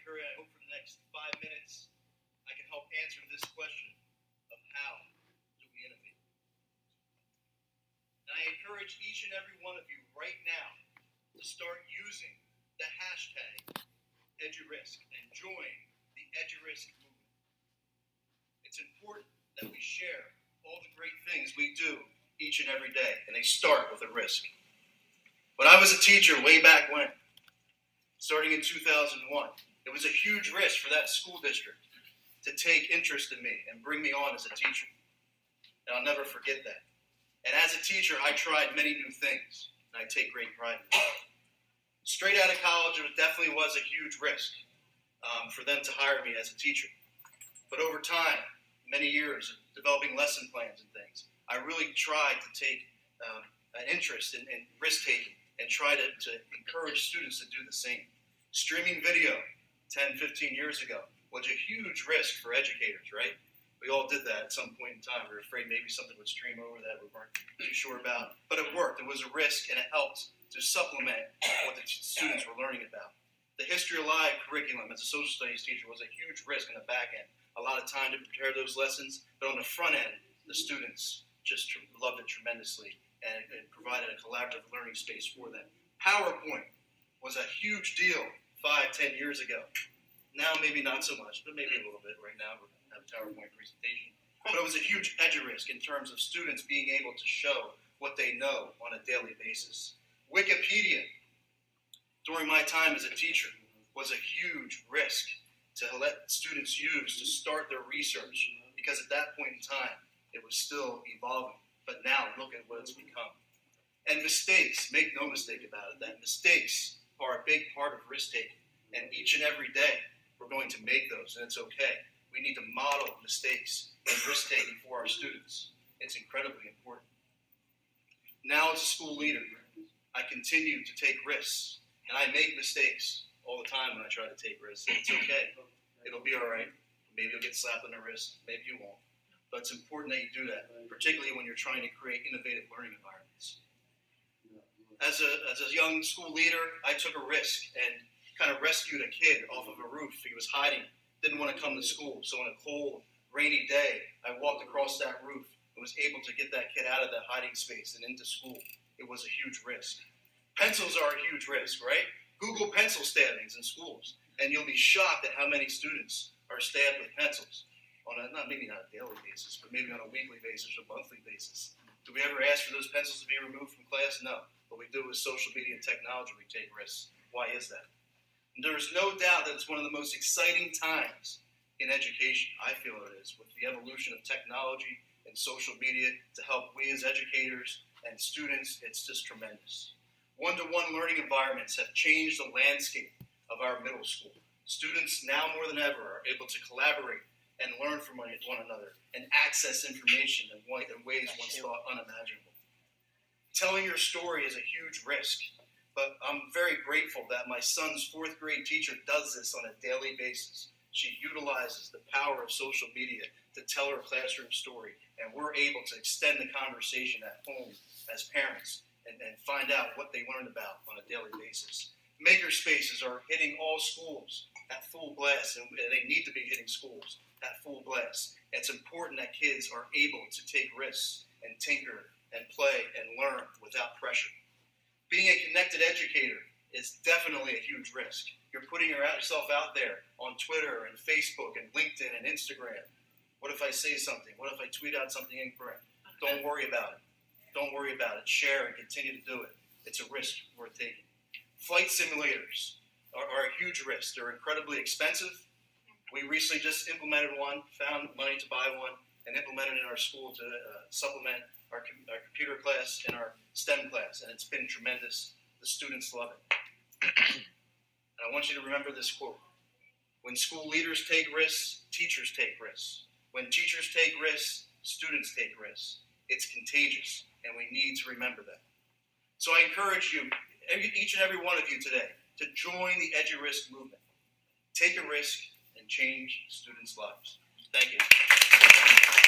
encourage, I hope for the next 5 minutes, I can help answer this question of how do we innovate. And I encourage each and every one of you right now to start using the hashtag EduRisk and join the EduRisk movement. It's important that we share all the great things we do each and every day, and they start with a risk. When I was a teacher way back when, starting in 2001, it was a huge risk for that school district to take interest in me and bring me on as a teacher. And I'll never forget that. And as a teacher, I tried many new things, and I take great pride in that. Straight out of college, it definitely was a huge risk for them to hire me as a teacher. But over time, many years of developing lesson plans and things, I really tried to take an interest in risk-taking and try to encourage students to do the same. Streaming video 10, 15 years ago was a huge risk for educators, right? We all did that at some point in time. We were afraid maybe something would stream over that we weren't too sure about. But it worked. It was a risk, and it helped to supplement what the students were learning about. The History Alive curriculum as a social studies teacher was a huge risk in the back end. A lot of time to prepare those lessons, but on the front end, the students just loved it tremendously, and it provided a collaborative learning space for them. PowerPoint was a huge deal 5, 10 years ago. Now maybe not so much, but maybe a little bit right now. We're going to have a PowerPoint presentation. But it was a huge EduRisk in terms of students being able to show what they know on a daily basis. Wikipedia, during my time as a teacher, was a huge risk to let students use to start their research, because at that point in time, it was still evolving. But now, look at what it's become. And mistakes, make no mistake about it, that mistakes are a big part of risk-taking. And each and every day, we're going to make those, and it's okay. We need to model mistakes and risk-taking for our students. It's incredibly important. Now, as a school leader, I continue to take risks, and I make mistakes all the time when I try to take risks. It's okay. It'll be all right. Maybe you'll get slapped on the wrist. Maybe you won't. But it's important that you do that, particularly when you're trying to create innovative learning environments. As a young school leader, I took a risk and kind of rescued a kid off of a roof. He was hiding, didn't want to come to school. So on a cold, rainy day, I walked across that roof and was able to get that kid out of that hiding space and into school. It was a huge risk. Pencils are a huge risk, right? Google pencil stabbings in schools, and you'll be shocked at how many students are stabbed with pencils on maybe not a daily basis, but maybe on a weekly basis or monthly basis. Do we ever ask for those pencils to be removed from class? No. What we do with social media and technology, we take risks. Why is that? And there's no doubt that it's one of the most exciting times in education. I feel it is, with the evolution of technology and social media to help we as educators and students. It's just tremendous. One-to-one learning environments have changed the landscape of our middle school. Students now more than ever are able to collaborate and learn from one another and access information in ways once thought unimaginable. Telling your story is a huge risk, but I'm very grateful that my son's 4th grade teacher does this on a daily basis. She utilizes the power of social media to tell her classroom story, and we're able to extend the conversation at home as parents and find out what they learned about on a daily basis. Maker spaces are hitting all schools at full blast, and they need to be hitting schools at full blast. It's important that kids are able to take risks and tinker and play and learn without pressure. Being a connected educator is definitely a huge risk. You're putting yourself out there on Twitter and Facebook and LinkedIn and Instagram. What if I say something? What if I tweet out something incorrect? Don't worry about it. Don't worry about it. Share and continue to do it. It's a risk worth taking. Flight simulators are a huge risk. They're incredibly expensive. We recently just implemented one, found money to buy one, and implemented it in our school to supplement our computer class and our STEM class, and it's been tremendous. The students love it. And I want you to remember this quote. When school leaders take risks, teachers take risks. When teachers take risks, students take risks. It's contagious, and we need to remember that. So I encourage you, each and every one of you today, to join the EduRisk movement. Take a risk and change students' lives. Thank you.